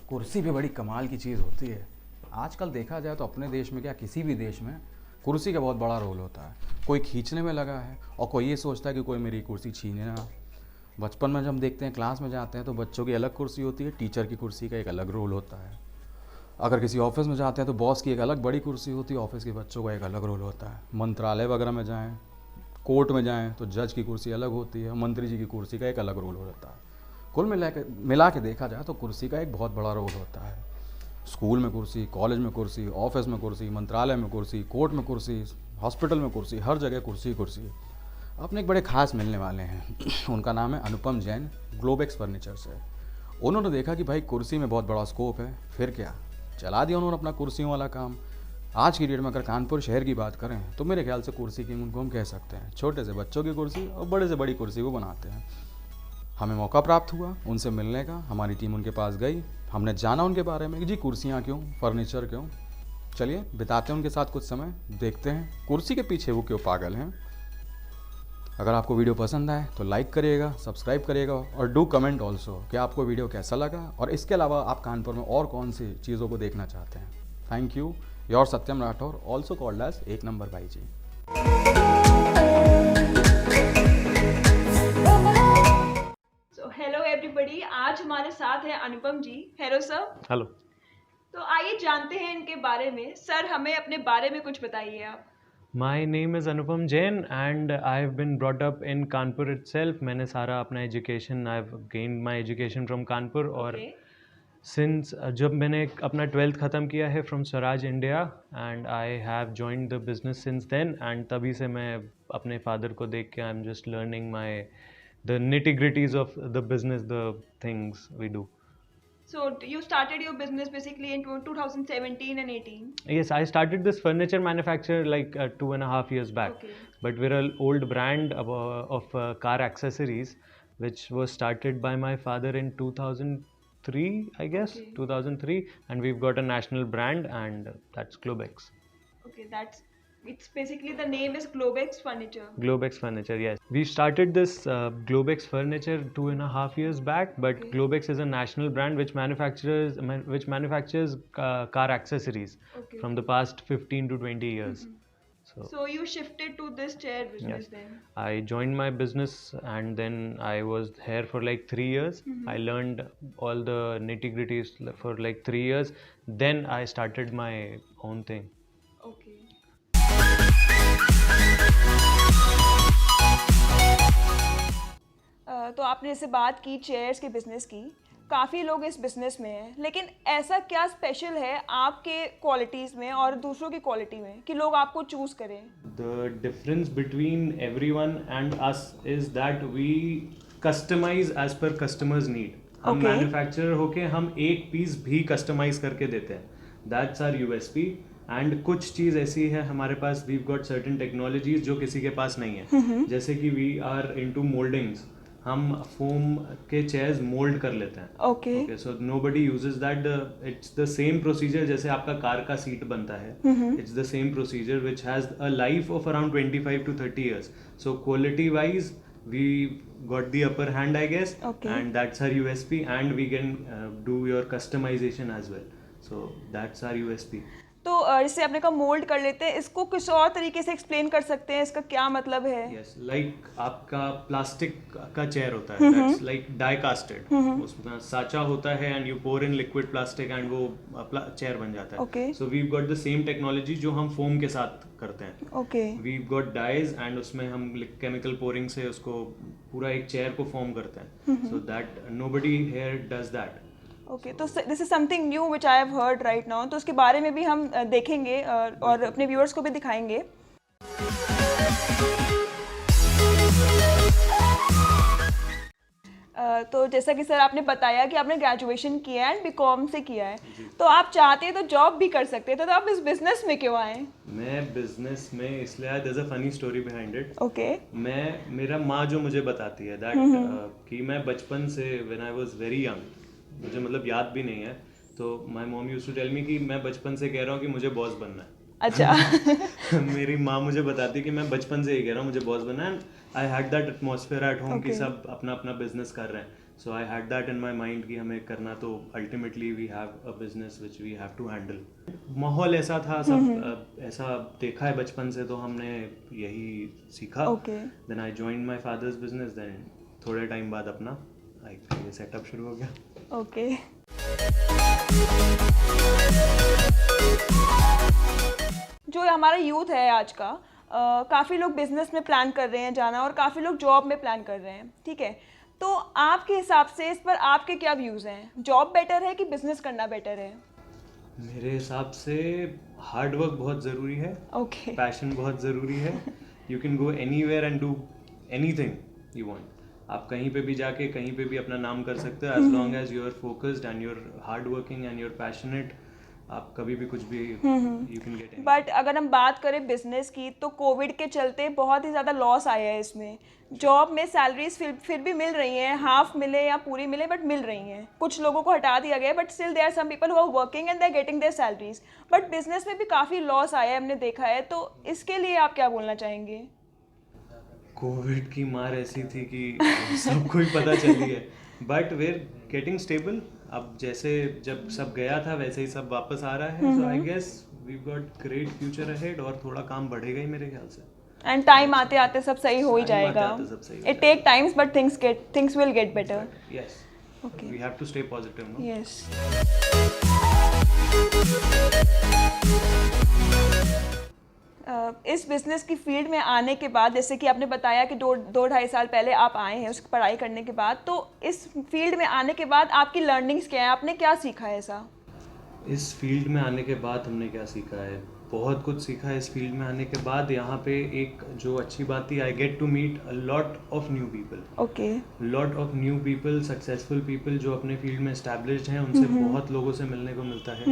कुर्सी भी बड़ी कमाल की चीज़ होती है। आजकल देखा जाए तो अपने देश में क्या किसी भी देश में कुर्सी का बहुत बड़ा रोल होता है। कोई खींचने में लगा है और कोई ये सोचता है कि कोई मेरी कुर्सी छीने ना। बचपन में जब हम देखते हैं क्लास में जाते हैं तो बच्चों की अलग कुर्सी होती है, टीचर की कुर्सी का एक अलग रोल होता है। अगर किसी ऑफिस में जाते हैं तो बॉस की एक अलग बड़ी कुर्सी होती है, ऑफिस के बच्चों का एक अलग रोल होता है। मंत्रालय वगैरह में जाएँ, कोर्ट में जाएँ तो जज की कुर्सी अलग होती है, मंत्री जी की कुर्सी का एक अलग रोल होता है। कुल मिला के देखा जाए तो कुर्सी का एक बहुत बड़ा रोल होता है। स्कूल में कुर्सी, कॉलेज में कुर्सी, ऑफिस में कुर्सी, मंत्रालय में कुर्सी, कोर्ट में कुर्सी, हॉस्पिटल में कुर्सी, हर जगह कुर्सी कुर्सी। अपने एक बड़े खास मिलने वाले हैं उनका नाम है अनुपम जैन, ग्लोबेक्स फर्नीचर से। उन्होंने देखा कि भाई कुर्सी में बहुत बड़ा स्कोप है, फिर क्या, चला दिया उन्होंने अपना कुर्सियों वाला काम। आज की डेट में अगर कानपुर शहर की बात करें तो मेरे ख्याल से कुर्सी की उनको हम कह सकते हैं छोटे से बच्चों की कुर्सी और बड़े से बड़ी कुर्सी वो बनाते हैं। हमें मौका प्राप्त हुआ उनसे मिलने का, हमारी टीम उनके पास गई, हमने जाना उनके बारे में कि जी कुर्सियाँ क्यों, फर्नीचर क्यों। चलिए बिताते हैं उनके साथ कुछ समय, देखते हैं कुर्सी के पीछे वो क्यों पागल हैं। अगर आपको वीडियो पसंद आए तो लाइक करिएगा, सब्सक्राइब करिएगा और डू कमेंट ऑल्सो कि आपको वीडियो कैसा लगा और इसके अलावा आप कानपुर में और कौन सी चीज़ों को देखना चाहते हैं। Thank you. Your Satyam Rathore, also called as एक नंबर भाई जी। हेलो एवरीबॉडी, आज हमारे साथ है Anupam ji. Hello sir. Hello. तो आइए जानते हैं इनके बारे में। सर हमें अपने बारे में कुछ बताइए आप। My name is Anupam Jain and I've been brought up in Kanpur itself. मैंने सारा अपना education I've gained my education from Kanpur और Okay. since जब मैंने अपना 12th ख़त्म किया है from Swaraj India and I have joined the business since then and तभी से मैं अपने father को देख के I'm just learning the nitty-gritties of the business, the things we do. So you started your business basically in 2017 and 18. Yes, I started this furniture manufacturer like 2.5 years back. Okay. But we're an old brand of car accessories, which was started by my father in 2003, I guess, Okay. 2003, and we've got a national brand, and that's Globex. Okay, it's basically the name is Globex Furniture. Globex Furniture, yes. We started this Globex Furniture 2.5 years back, but Okay. Globex is a national brand which manufactures car accessories Okay. from the past 15 to 20 years. So you shifted to this chair business Yes. then. I joined my business and then I was here for like 3 years. I learned all the nitty-gritties for like 3 years. Then I started my own thing. Okay. तो आपने जैसे बात की chairs के business की, काफ़ी लोग इस बिजनेस में हैं, लेकिन ऐसा क्या स्पेशल है आपके क्वालिटीज़ में और दूसरों की क्वालिटी में कि लोग आपको चूज़ करें? The difference between everyone and us is that we customize as per customers need. हम Okay. मैन्युफैक्चरर होके हम एक पीस भी कस्टमाइज करके देते हैं. That's our USP. एंड कुछ चीज़ ऐसी है हमारे पास, वी गॉट सर्टेन टेक्नोलॉजीज जो किसी के पास नहीं है. जैसे कि वी आर इनटू मोल्डिंग्स. हम फोम के चेयर्स मोल्ड कर लेते हैं. Okay. So nobody uses that. It's the same procedure जैसे आपका कार का सीट बनता है. It's the same procedure which has a life of around 25 to 30 years. So quality wise we got the upper hand, I guess. Okay. And that's our USP, and we can do your customization as well. So that's our USP. तो जैसे आपने कहा mould कर लेते हैं, इसको किस और तरीके से एक्सप्लेन कर सकते हैं, इसका क्या मतलब है? Yes, like आपका प्लास्टिक का चेयर होता है, that's like die casted. उसमें साचा होता है and you pour in liquid plastic and वो चेयर बन जाता है. Okay. So we've got the same technology जो हम फोम के साथ करते हैं. Okay. We've got dyes and उसमें हम केमिकल पोरिंग से उसको पूरा एक चेयर को फॉर्म करते हैं. So that nobody here does that. Okay, तो this is something new which I have heard right now, तो उसके बारे में भी हम देखेंगे और अपने व्यूअर्स को भी दिखाएंगे. तो जैसा कि सर आपने बताया कि आपने ग्रेजुएशन किया है एंड बीकॉम से किया है, तो आप चाहते हैं तो जॉब भी कर सकते हैं, तो आप इस बिजनेस में क्यों आए? मैं बिजनेस में इसलिए आया, there's a funny story behind it. Okay. मेरा माँ जो मुझे बताती है दैट कि मैं बचपन से when I was very young, मुझे मतलब याद भी नहीं है, तो my mom used to tell me कि मैं बचपन से कह रहा हूँ कि मुझे बॉस बनना है. अच्छा मेरी माँ मुझे बताती कि मैं बचपन से ही कह रहा हूँ मुझे बॉस बनना है। I had that atmosphere at home कि Okay. सब अपना अपना बिजनेस कर रहे हैं, so I had that in my mind कि हमें करना, तो ultimately we have a business which we have to handle. माहौल ऐसा था, सब ऐसा देखा है बचपन से, तो हमने यही सीखा। Okay. Then I joined my father's business, then थोड़े टाइम बाद अपना ये सेटअप शुरू हो गया। ओके जो हमारा यूथ है आज का, काफ़ी लोग बिजनेस में प्लान कर रहे हैं जाना और काफ़ी लोग जॉब में प्लान कर रहे हैं, ठीक है। तो आपके हिसाब से इस पर आपके क्या व्यूज़ हैं? जॉब बेटर है कि बिजनेस करना बेटर है? मेरे हिसाब से हार्ड वर्क बहुत ज़रूरी है, ओके पैशन बहुत ज़रूरी है। You can go anywhere and do anything you want. आप कहीं पे भी जाके कहीं पे भी अपना नाम कर सकते हो, as long as you are focused and you are hard working and you are passionate. आप कभी भी कुछ भी यू कैन गेट। बट अगर हम बात करें बिजनेस की, तो कोविड के चलते बहुत ही ज़्यादा लॉस आया है इसमें। जॉब में सैलरीज फिर भी मिल रही हैं, हाफ मिले या पूरी मिले बट मिल रही हैं। कुछ लोगों को हटा दिया गया है but still there are some people who are working and they are getting their salaries. But business में भी काफ़ी लॉस आया है, हमने देखा है। तो इसके लिए आप क्या बोलना चाहेंगे? कोविड की मार ऐसी थी कि सबको ही पता चली है, बट वेर गेटिंग स्टेबल। अब जैसे जब सब गया था वैसे ही सब वापस आ रहा है, so I guess we got great future ahead, और थोड़ा काम बढ़ेगा ही मेरे ख्याल से। एंड टाइम आते आते सब सही हो ही Time आते जाएगा। आते सब सही हो it take times but things will get better. Yes, okay we have to stay positive, no? Yes. इस बिज़नेस की फील्ड में आने के बाद, जैसे कि आपने बताया कि दो ढाई साल पहले आप आए हैं उसकी पढ़ाई करने के बाद, तो इस फील्ड में आने के बाद आपकी लर्निंग्स क्या है? आपने क्या सीखा है ऐसा? इस फील्ड में आने के बाद हमने क्या सीखा है? बहुत कुछ सीखा है इस फील्ड में आने के बाद। यहाँ पे एक जो अच्छी बात थी, I get to meet a lot of new people, okay lot of new people, successful people जो अपने फील्ड में एस्टैब्लिश्ड हैं, उनसे बहुत लोगों से मिलने को मिलता है,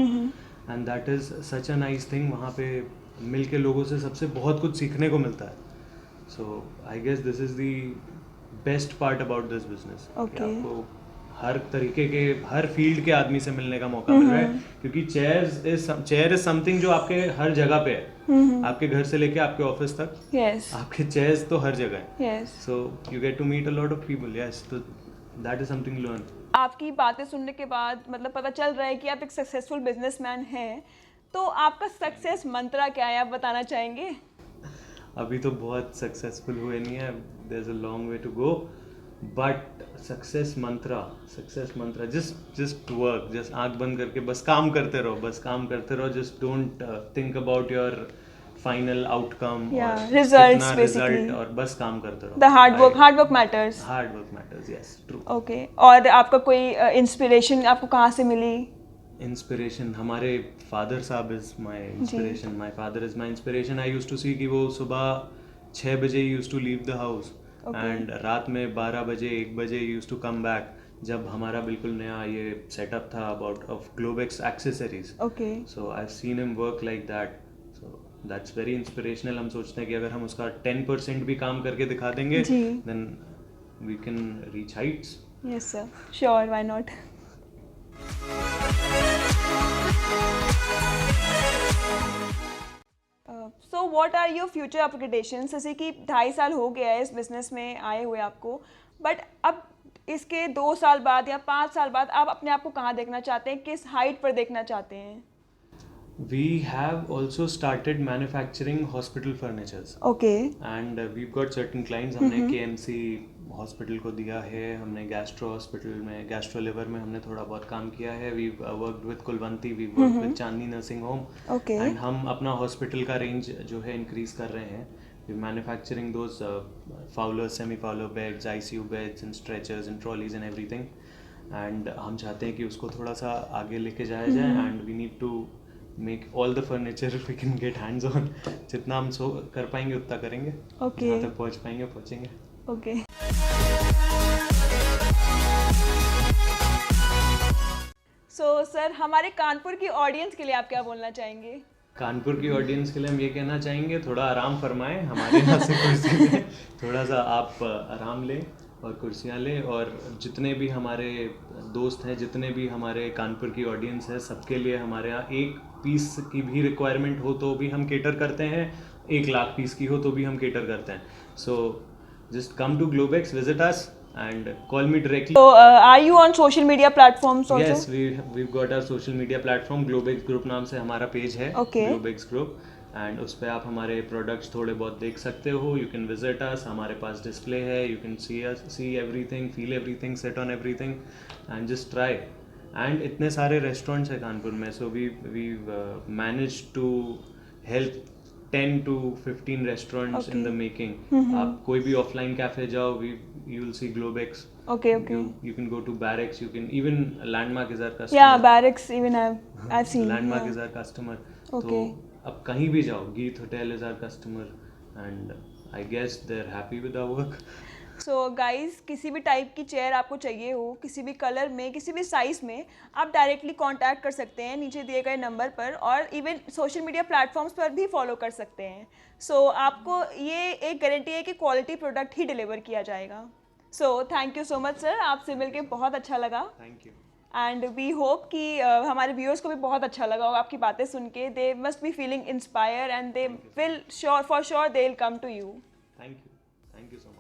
and that is such a nice thing. वहाँ पे मिल के लोगों से सबसे बहुत कुछ सीखने को मिलता है। So I guess this is the best part about this business. Okay. आपको हर तरीके के, हर फील्ड के आदमी से मिलने का मौका मिल रहा है, क्योंकि चेयर इज समथिंग जो आपके हर जगह पे है, आपके घर से लेके आपके ऑफिस तक यस आपके चेयर्स तो हर जगह है। Yes. So you get to meet a lot of people, yes, तो दैट इज समथिंग लर्न। आपकी बातें सुनने के बाद मतलब पता चल रहा है कि आप एक सक्सेसफुल बिजनेसमैन हैं। तो आपका सक्सेस मंत्रा क्या है, आप बताना चाहेंगे? अभी तो बहुत सक्सेसफुल हुए नहीं है, there is a long way to go, but success mantra just work, just आंख बंद करके बस काम करते रहो, just don't think about your final outcome results basically. और बस काम करते रहो। The hard work matters. Hard work matters, yes, true. Okay. और आपका कोई इंस्पिरेशन आपको कहाँ से मिली? इंस्पिरेशन हमारे फादर साहब is my inspiration, my father is my inspiration. I used to see कि वो सुबह 6 बजे used to leave the house and रात में 12 बजे 1 बजे यूज्ड टू कम बैक, जब हमारा बिल्कुल नया ये सेटअप था about of Globex accessories. Okay so I seen him work like that, so that's very inspirational. हम सोचते हैं कि अगर हम उसका 10% भी काम करके दिखा देंगे, जी। Then we can reach heights. Yes sir, sure, why not. So what are your future applications? जैसे कि 2.5 साल हो गया है इस बिजनेस में आए हुए आपको, बट अब इसके 2 साल बाद या 5 साल बाद आप अपने आप को कहाँ देखना चाहते हैं, किस हाइट पर देखना चाहते हैं? We have also started manufacturing hospital furnitures. Okay And we've got certain clients. हमने KMC हॉस्पिटल को दिया है, हमने गैस्ट्रो हॉस्पिटल में, गैस्ट्रो लिवर में हमने थोड़ा बहुत काम किया है। We've worked with Kulwanti, we've worked with Chandni nursing home, okay and हम अपना हॉस्पिटल का रेंज जो है इंक्रीज कर रहे हैं। We're manufacturing those Fowler, semi-Fowler beds, ICU beds and stretchers and trolleys and everything. And हम चाहते हैं कि उसको थोड़ा सा आगे लेके जाया जाए, and we need to make all the furniture we can get hands on. जितना हम कर पाएंगे उतना करेंगे, Okay. जहाँ तक पहुँच पाएंगे पहुँचेंगे। ओके। सो सर, हमारे कानपुर की ऑडियंस के लिए आप क्या बोलना चाहेंगे? कानपुर की ऑडियंस के लिए हम ये कहना चाहेंगे, थोड़ा आराम फरमाएं हमारे यहाँ से कुर्सी में, थोड़ा सा आप आराम लें और कुर्सियाँ लें। और जितने भी हमारे दोस्त हैं, जितने भी हमारे कानपुर की ऑडियंस है, सबके लिए हमारे यहाँ 1 पीस की भी रिक्वायरमेंट हो तो भी हम केटर करते हैं, 1 लाख पीस की हो तो भी हम केटर करते हैं। So just come to Globex, visit us and call me directly. So, are you on social media platforms also? Yes, we've got our social media platform, Globex Group नाम से हमारा पेज है, Okay. Globex Group, एंड उस पर आप हमारे products थोड़े बहुत देख सकते हो। यू कैन विजिट अस, हमारे पास डिस्प्ले है, you can see everything, feel everything, sit on everything and just try. And इतने सारे रेस्टोरेंट्स हैं कानपुर में, so we manage to help 10 to 15 restaurants in the making. आप कोई भी ऑफलाइन कैफे जाओ, you will see Globex. Okay. You can go to Barracks. You can even Landmark is our customer. Yeah, Barracks even I've seen. Landmark yeah. is our customer. Okay. तो अब कहीं भी जाओ, Geet Hotel is our customer, and I guess they're happy with our work. So guys, किसी भी type की chair आपको चाहिए हो, किसी भी कलर में, किसी भी साइज़ में, आप डायरेक्टली कांटेक्ट कर सकते हैं नीचे दिए गए नंबर पर, और इवन सोशल मीडिया प्लेटफॉर्म्स पर भी फॉलो कर सकते हैं। सो आपको ये एक गारंटी है कि क्वालिटी प्रोडक्ट ही डिलीवर किया जाएगा। So thank you so much sir, आपसे मिलके बहुत अच्छा लगा। Thank you. And we hope कि हमारे व्यूअर्स को भी बहुत अच्छा लगा होगा आपकी बातें सुन के। They must be feeling inspire and they will for sure they will come to you. Thank you so much.